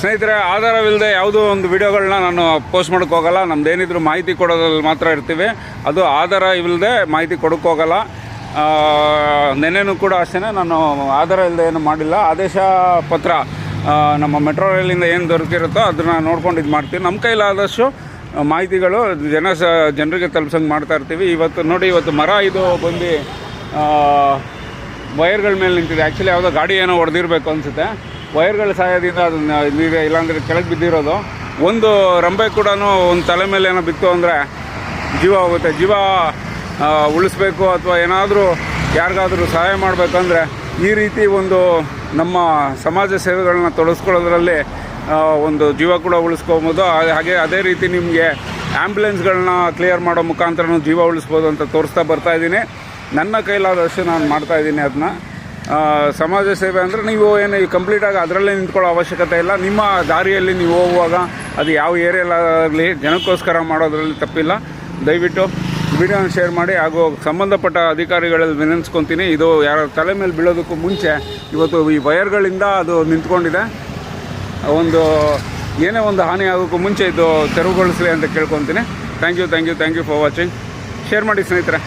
ಸ್ನೇಹಿತರೆ, ಆಧಾರವಿಲ್ಲದೆ ಯಾವುದೋ ಒಂದು ವಿಡಿಯೋಗಳನ್ನ ನಾನು ಪೋಸ್ಟ್ ಮಾಡೋಕ್ಕೆ ಹೋಗಲ್ಲ. ನಮ್ದೇನಿದ್ರು ಮಾಹಿತಿ ಕೊಡೋದ್ರಲ್ಲಿ ಮಾತ್ರ ಇರ್ತೀವಿ. ಅದು ಆಧಾರ ಇಲ್ಲದೆ ಮಾಹಿತಿ ಕೊಡೋಕ್ಕೆ ಹೋಗಲ್ಲ. ನೆನ್ನೆನೂ ಕೂಡ ಅಷ್ಟೇ, ನಾನು ಆಧಾರ ಇಲ್ಲದೆ ಏನು ಮಾಡಿಲ್ಲ. ಆದೇಶ ಪತ್ರ ನಮ್ಮ ಮೆಟ್ರೋ ರೈಲಿಂದ ಏನು ದೊರಕಿರುತ್ತೋ ಅದನ್ನು ನೋಡ್ಕೊಂಡು ಇದು ಮಾಡ್ತೀವಿ. ನಮ್ಮ ಕೈಲಾದಷ್ಟು ಮಾಹಿತಿಗಳು ಜನರಿಗೆ ತಲುಪ್ಸಂಗೆ ಮಾಡ್ತಾ ಇರ್ತೀವಿ. ಇವತ್ತು ನೋಡಿ, ಇವತ್ತು ಮರ ಇದು ಬಂದು ವೈರ್ಗಳ ಮೇಲೆ ನಿಂತಿದೆ. ಆ್ಯಕ್ಚುಲಿ ಯಾವುದೋ ಗಾಡಿ ಏನೋ ಹೊಡೆದಿರಬೇಕು ಅನಿಸುತ್ತೆ. ವೈರ್ಗಳ ಸಹಾಯದಿಂದ ಅದನ್ನು ನೀರು ಇಲ್ಲಾಂದರೆ ಕೆಳಗೆ ಬಿದ್ದಿರೋದು. ಒಂದು ರಂಬೆ ಕೂಡ ಒಂದು ತಲೆ ಮೇಲೆ ಏನೋ ಬಿತ್ತು ಅಂದರೆ ಜೀವ ಹೋಗುತ್ತೆ. ಜೀವ ಉಳಿಸ್ಬೇಕು ಅಥವಾ ಏನಾದರೂ ಯಾರಿಗಾದರೂ ಸಹಾಯ ಮಾಡಬೇಕಂದ್ರೆ ಈ ರೀತಿ ಒಂದು ನಮ್ಮ ಸಮಾಜ ಸೇವೆಗಳನ್ನ ತೊಡಗಿಸ್ಕೊಳ್ಳೋದ್ರಲ್ಲಿ ಒಂದು ಜೀವ ಕೂಡ ಉಳಿಸ್ಕೊಬೋದು. ಹಾಗೆ ಅದೇ ರೀತಿ ನಿಮಗೆ ಆ್ಯಂಬುಲೆನ್ಸ್ಗಳನ್ನ ಕ್ಲಿಯರ್ ಮಾಡೋ ಮುಖಾಂತರ ಜೀವ ಉಳಿಸ್ಬೋದು ಅಂತ ತೋರಿಸ್ತಾ ಬರ್ತಾಯಿದ್ದೀನಿ. ನನ್ನ ಕೈಲಾದಷ್ಟು ನಾನು ಮಾಡ್ತಾಯಿದ್ದೀನಿ ಅದನ್ನ. ಸಮಾಜ ಸೇವೆ ಅಂದರೆ ನೀವು ಏನು ಕಂಪ್ಲೀಟಾಗಿ ಅದರಲ್ಲೇ ನಿಂತ್ಕೊಳ್ಳೋ ಅವಶ್ಯಕತೆ ಇಲ್ಲ. ನಿಮ್ಮ ದಾರಿಯಲ್ಲಿ ನೀವು ಹೋಗುವಾಗ ಅದು ಯಾವ ಏರಿಯಲ್ಲಾಗಲಿ ಜನಕ್ಕೋಸ್ಕರ ಮಾಡೋದ್ರಲ್ಲಿ ತಪ್ಪಿಲ್ಲ. ದಯವಿಟ್ಟು ವಿಡಿಯೋನ ಶೇರ್ ಮಾಡಿ. ಹಾಗೂ ಸಂಬಂಧಪಟ್ಟ ಅಧಿಕಾರಿಗಳಲ್ಲಿ ವಿನಂತಿಸ್ಕೊತೀನಿ, ಇದು ಯಾರ ತಲೆ ಮೇಲೆ ಬೀಳೋದಕ್ಕೂ ಮುಂಚೆ ಇವತ್ತು ಈ ವೈರ್ಗಳಿಂದ ಅದು ನಿಂತ್ಕೊಂಡಿದೆ. ಏನೇ ಒಂದು ಹಾನಿ ಆಗೋಕ್ಕೂ ಮುಂಚೆ ಇದು ತೆರವುಗೊಳಿಸಲಿ ಅಂತ ಕೇಳ್ಕೊತೀನಿ. Thank you for watching. Share ಮಾಡಿ ಸ್ನೇಹಿತರೆ.